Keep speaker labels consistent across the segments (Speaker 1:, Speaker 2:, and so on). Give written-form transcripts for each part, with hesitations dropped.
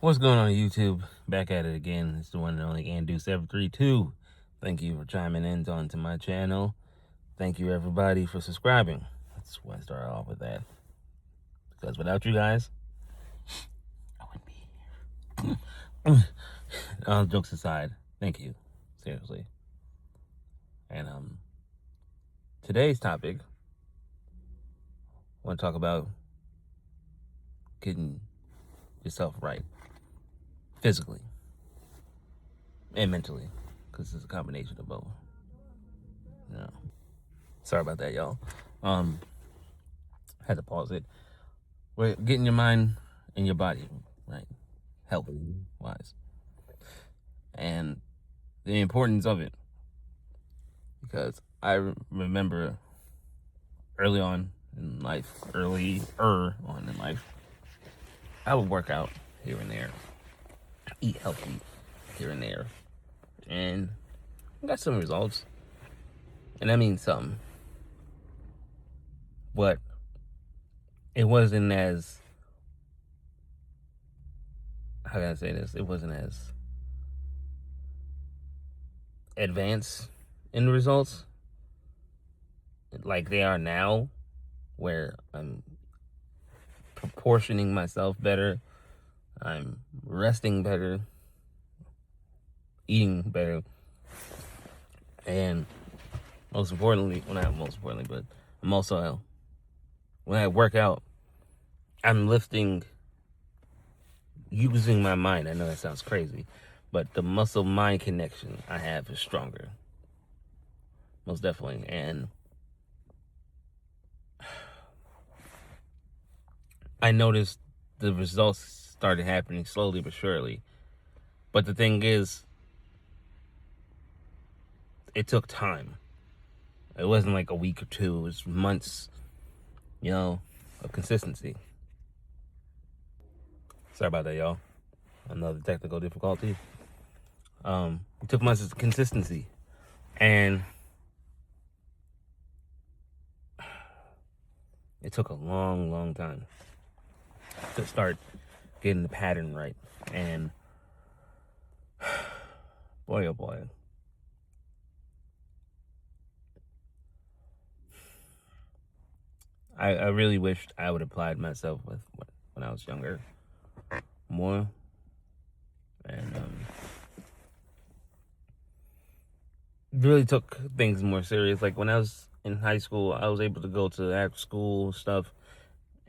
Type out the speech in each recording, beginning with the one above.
Speaker 1: What's going on YouTube? Back at it again. It's the one and only Andu732. Thank you for chiming in onto my channel. Thank you everybody for subscribing. That's why I started off with that. Because without you guys, I wouldn't be here. Jokes aside, thank you. Seriously. And today's topic, I want to talk about getting yourself right. Physically and mentally, because it's a combination of both. Yeah. Sorry about that, y'all. Had to pause it. We're getting your mind and your body right, healthy wise, and the importance of it. Because I remember earlier on in life, I would work out here and there, eat healthy here and there, and I got some results. And that means something. But it wasn't as, how can I say this? It wasn't as advanced in the results like they are now, where I'm proportioning myself better, I'm resting better, eating better, and most importantly, well, not most importantly, but I'm also, when I work out, I'm lifting using my mind. I know that sounds crazy, but the muscle-mind connection I have is stronger. Most definitely. And I noticed the results started happening slowly but surely. But the thing is, it took time. It wasn't like a week or two. It was months, of consistency. Sorry about that, y'all. Another technical difficulty. It took months of consistency. And it took a long, long time to start getting the pattern right. And boy, oh boy. I really wished I would have applied myself with when I was younger more. And really took things more serious. Like when I was in high school, I was able to go to after school stuff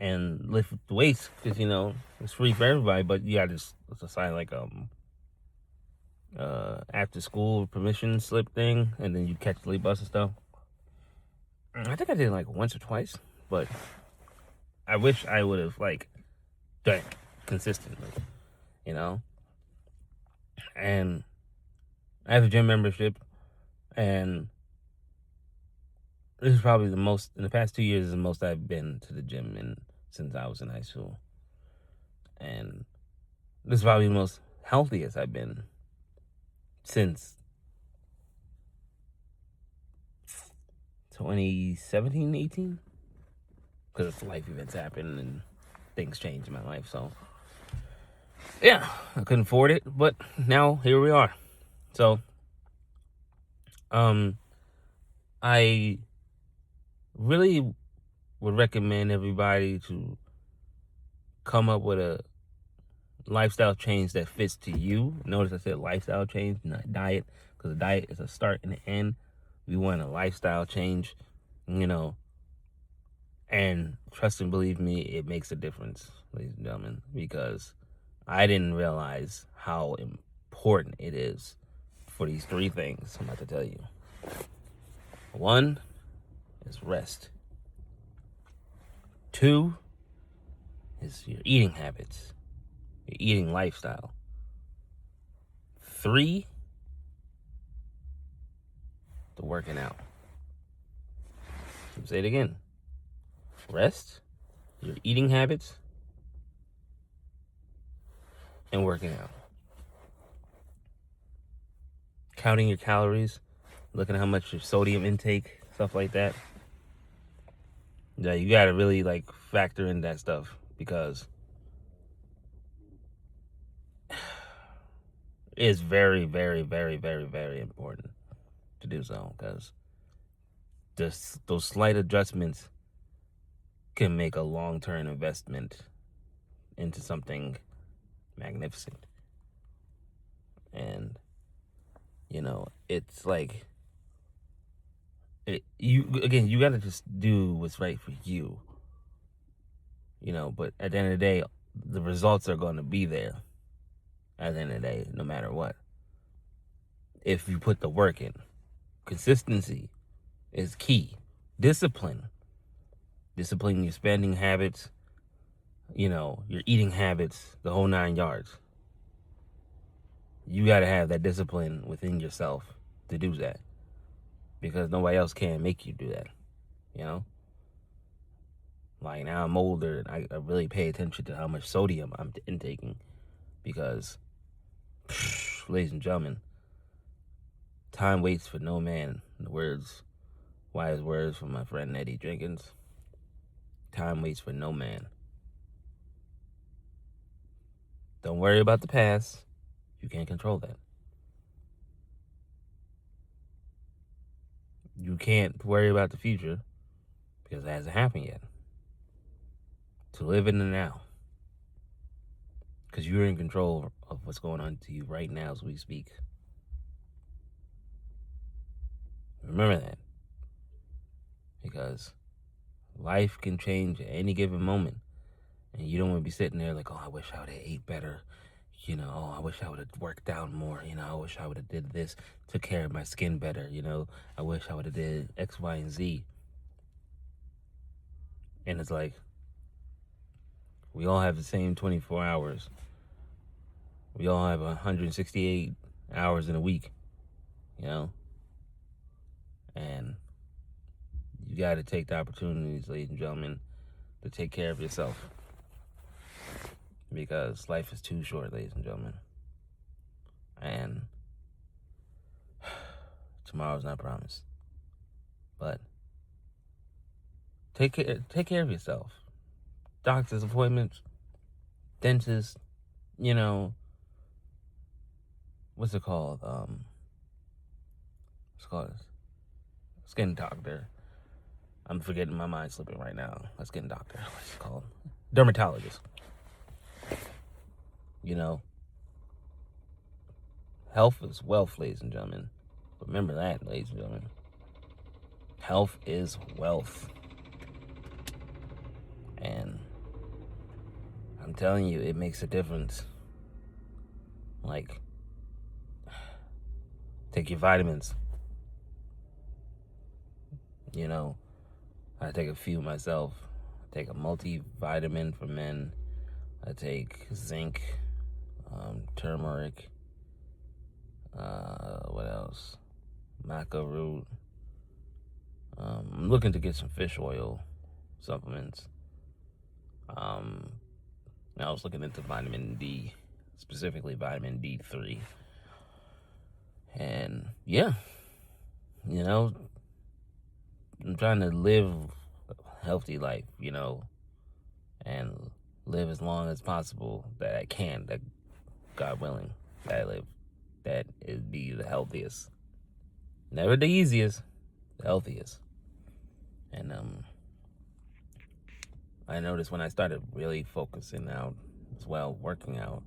Speaker 1: and lift the weights because it's free for everybody, but you gotta just sign like after school permission slip thing, and then you catch the late bus and stuff. I think I did it like once or twice, but I wish I would have like done it consistently, and I have a gym membership, and this is probably the most, in the past 2 years, is the most I've been to the gym since I was in high school. And this is probably the most healthiest I've been since 2017, 18. Because life events happen and things change in my life. So, yeah, I couldn't afford it. But now, here we are. So, I really would recommend everybody to come up with a lifestyle change that fits to you. Notice I said lifestyle change, not diet, because a diet is a start and an end. We want a lifestyle change, and trust and believe me, it makes a difference, ladies and gentlemen, because I didn't realize how important it is for these three things I'm about to tell you. One is rest. Two is your eating habits, your eating lifestyle. 3, the working out. Say it again. Rest, your eating habits, and working out. Counting your calories, looking at how much your sodium intake, stuff like that. Yeah, you gotta really factor in that stuff, because is very, very, very, very, very important to do so, because those slight adjustments can make a long-term investment into something magnificent. And it's like you got to just do what's right for you. But at the end of the day, the results are going to be there at the end of the day, no matter what. If you put the work in. Consistency is key. Discipline your spending habits, your eating habits, the whole 9 yards. You got to have that discipline within yourself to do that, because nobody else can make you do that. Like, now I'm older, and I really pay attention to how much sodium I'm intaking, because, ladies and gentlemen, time waits for no man. Wise words from my friend Eddie Jenkins. Time waits for no man. Don't worry about the past. You can't control that. You can't worry about the future, because it hasn't happened yet. To live in the now, because you're in control of what's going on to you right now as we speak. Remember that, because life can change at any given moment, and you don't want to be sitting there like, oh, I wish I would have ate better. Oh, I wish I would have worked out more. I wish I would have did this, took care of my skin better. I wish I would have did X, Y, and Z. And it's like, we all have the same 24 hours. We all have 168 hours in a week, And you got to take the opportunities, ladies and gentlemen, to take care of yourself. Because life is too short, ladies and gentlemen. And tomorrow's not promised. But take care of yourself. Doctor's appointments, dentist, what's it called? Skin doctor. I'm forgetting, my mind's slipping right now. A skin doctor. What's it called? Dermatologist. Health is wealth, ladies and gentlemen. Remember that, ladies and gentlemen. Health is wealth. And I'm telling you, it makes a difference. Like, take your vitamins. I take a few myself. I take a multivitamin for men. I take zinc, turmeric, what else? Maca root. I'm looking to get some fish oil supplements. I was looking into vitamin D, specifically vitamin D3. And yeah, I'm trying to live a healthy life, and live as long as possible that I can, that God willing, that I live, that it be the healthiest. Never the easiest, the healthiest. And I noticed when I started really focusing out as well, working out,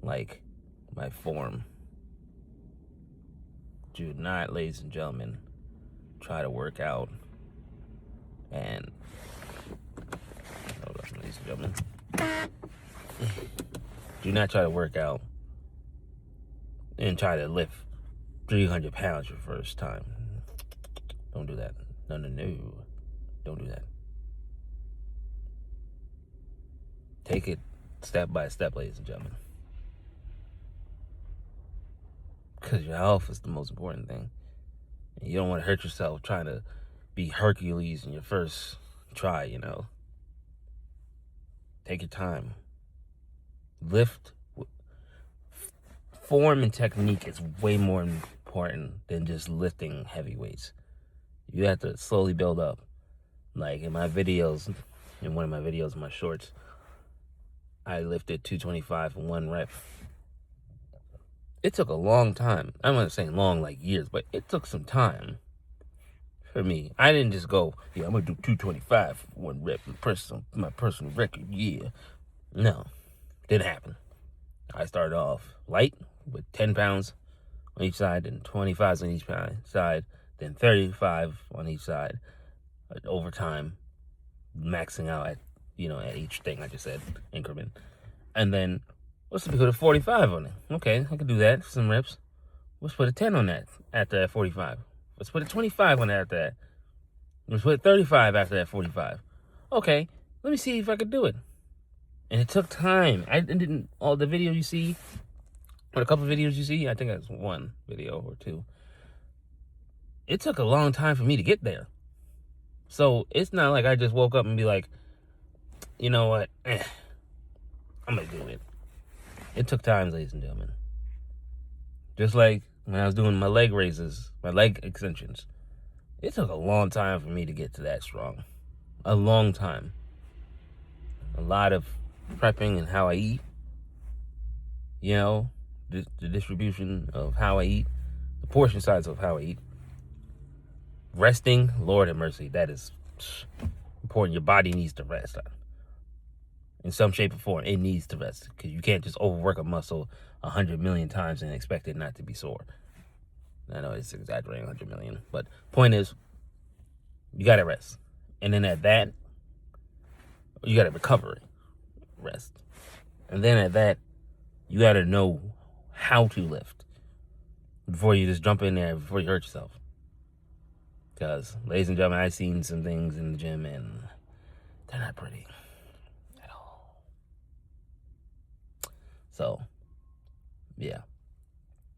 Speaker 1: like, my form. Do not, ladies and gentlemen, try to work out and, hold on, ladies and gentlemen. Do not try to work out and try to lift 300 pounds your first time. Don't do that. No. Don't do that. Take it step by step, ladies and gentlemen. Because your health is the most important thing. And you don't want to hurt yourself trying to be Hercules in your first try, Take your time. Lift. Form and technique is way more important than just lifting heavy weights. You have to slowly build up. Like in my videos, in one of my videos, my shorts, I lifted 225 in one rep. it took a long time. I'm not saying long like years, but it took some time for me. I didn't just go, yeah, I'm gonna do 225 for one rep, my personal record. Yeah, no, didn't happen. I started off light with 10 pounds on each side, then 25s on each side, then 35 on each side. Over time, maxing out at at each thing I just said increment, and then let's put a 45 on it. Okay, I can do that. Some reps. Let's put a 10 on that after that 45. Let's put a 25 on that after that. Let's put 35 after that 45. Okay, let me see if I could do it. And it took time. I didn't, all the videos you see, or a couple of videos you see, I think that's one video or two. It took a long time for me to get there. So it's not like I just woke up and be like, you know what, I'm gonna do it. It took time, ladies and gentlemen. Just like when I was doing my leg raises, my leg extensions. It took a long time for me to get to that strong. A long time. A lot of prepping and how I eat. The distribution of how I eat. The portion size of how I eat. Resting, Lord have mercy, that is important. Your body needs to rest. In some shape or form, it needs to rest. Because you can't just overwork a muscle 100 million times and expect it not to be sore. I know it's exaggerating 100 million. But point is, you got to rest. And then at that, you got to recover, rest. And then at that, you got to know how to lift before you just jump in there, before you hurt yourself. Because, ladies and gentlemen, I've seen some things in the gym and they're not pretty at all. So, yeah.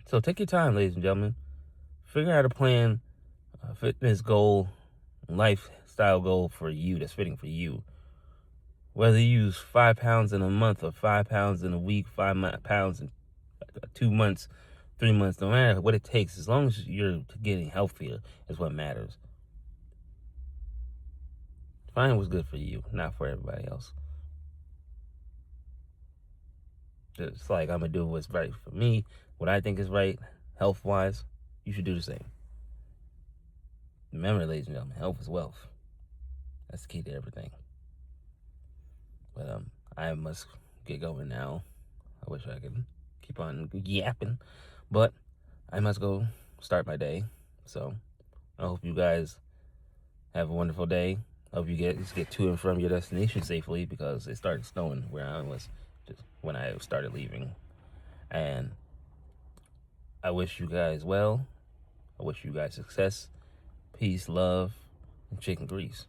Speaker 1: So take your time, ladies and gentlemen. Figure out a plan, a fitness goal, lifestyle goal for you that's fitting for you. Whether you use 5 pounds in a month or 5 pounds in a week, 5 pounds in 2 months, 3 months, no matter what it takes, as long as you're getting healthier is what matters. Find what's good for you, not for everybody else. Just like I'm going to do what's right for me, what I think is right, health-wise, you should do the same. Remember, ladies and gentlemen, health is wealth. That's the key to everything. But I must get going now. I wish I could keep on yapping, but I must go start my day. So I hope you guys have a wonderful day. I hope you get to and from your destination safely, because it started snowing where I was just when I started leaving. And I wish you guys well. I wish you guys success, peace, love, and chicken grease.